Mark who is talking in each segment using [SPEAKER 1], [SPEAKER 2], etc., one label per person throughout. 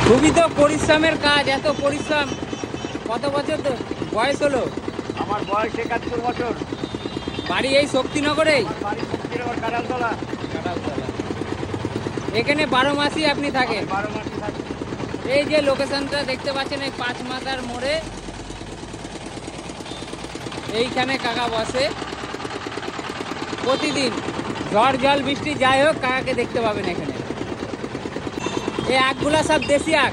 [SPEAKER 1] খুবই তো পরিশ্রমের কাজ, এত পরিশ্রম। কত বছর তো বয়স হলো?
[SPEAKER 2] আমার বয়স ৭১ বছর।
[SPEAKER 1] বাড়ি এই শক্তিনগরেই?
[SPEAKER 2] বাড়ি শক্তিনগর কাঁঠালতলা।
[SPEAKER 1] এখানে 12 মাসই আপনি থাকেন?
[SPEAKER 2] 12 মাসই থাকি।
[SPEAKER 1] এই যে লোকেশনটা দেখতে পাচ্ছেন, এই 5 মাথার মোড়ে এইখানে কাকা বসে প্রতিদিন। ঝড় জল বৃষ্টি যাই হোক, কাকাকে দেখতে পাবেন এখানে। এই আখগুলা সব দেশি আখ।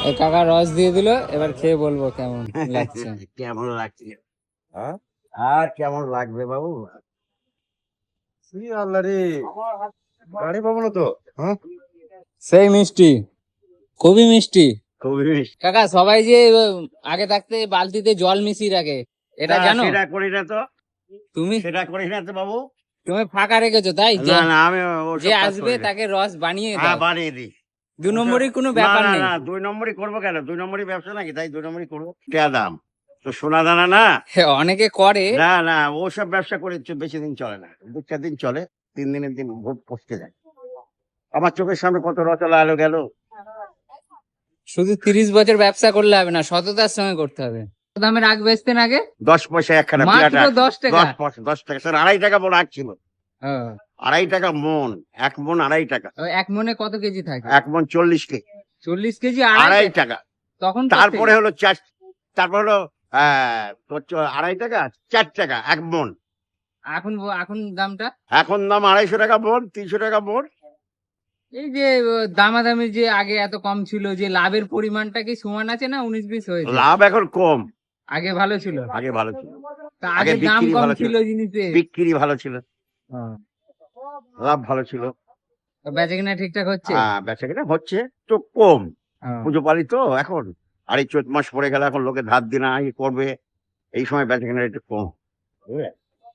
[SPEAKER 1] এই কাকা রস দিয়ে দিল, এবার খেয়ে বলবো কেমন লাগছে।
[SPEAKER 2] কেমন লাগছে? আর কেমন লাগবে বাবু? আল্লাহ রে, গাড়ি পাবো না তো।
[SPEAKER 1] সেই মিষ্টি, খুবই মিষ্টি।
[SPEAKER 2] খুবই মিষ্টি।
[SPEAKER 1] কাকা সবাই যে আগে থাকতে বালতিতে জল মিশিয়ে রাখে, এটা জানো?
[SPEAKER 2] সেটা করি না তো।
[SPEAKER 1] তুমি
[SPEAKER 2] সেটা করি না তো বাবু।
[SPEAKER 1] তুমি ফাঁকা রেখেছো তাই?
[SPEAKER 2] না না, আমি
[SPEAKER 1] যে আসবে তাকে রস বানিয়ে দাও।
[SPEAKER 2] বানিয়ে দিই।
[SPEAKER 1] 2 নম্বরই কোনো ব্যাপার নেই।
[SPEAKER 2] না, 2 নম্বরই করবো কেন? 2 নম্বরই ব্যবসা নাকি? তাই 2 নম্বরই করবো। কে দাম তো সোনা দানা না।
[SPEAKER 1] অনেকে করে।
[SPEAKER 2] না না, ওসব ব্যবসা করে বেশি দিন চলে না। 2-4 দিন চলে, 3 দিনের দিন ভোট পচতে যায়। আমার চোখের সামনে কত রচলা আলো গেল।
[SPEAKER 1] শুধু 30 বছর ব্যবসা করলে হবে না, সততার সঙ্গে করতে হবে। দামের আগ বেচতেন আগে?
[SPEAKER 2] 10 পয়সা একখানা।
[SPEAKER 1] মাত্র 10 টাকা?
[SPEAKER 2] 10 টাকা স্যার। 2.5 টাকা মন আখ ছিল। 2.5 টাকা মন। 1 মন 2.5 টাকা।
[SPEAKER 1] 1 মনে কত কেজি থাকে?
[SPEAKER 2] 1 মন 40 কেজি।
[SPEAKER 1] 40 কেজি
[SPEAKER 2] 2.5 টাকা।
[SPEAKER 1] তখন
[SPEAKER 2] তারপরে হলো 4, তারপর হলো 2.5 টাকা 4 টাকা 1 মন।
[SPEAKER 1] এখন দামটা?
[SPEAKER 2] এখন দাম 250 টাকা মন, 300 টাকা মন।
[SPEAKER 1] এই যে দামাদামি যে আগে এত কম ছিল, যে লাভের পরিমাণটা কি সমান আছে না 19-20 হয়েছে?
[SPEAKER 2] লাভ এখন কম।
[SPEAKER 1] আগে ভালো ছিল?
[SPEAKER 2] আগে ভালো ছিল।
[SPEAKER 1] আগে দাম কম ছিল জিনিসের,
[SPEAKER 2] বিক্রি ভালো ছিল, লাভ ভালো ছিল।
[SPEAKER 1] বেচাকেনা ঠিকঠাক হচ্ছে?
[SPEAKER 2] বেচাকেনা হচ্ছে তো কম। পুজো পালি তো এখন, আর এই চৈত মাস পড়ে গেলে এখন লোকে ধার দিনা করবে, এই সময় বেচাকেনা একটু কম।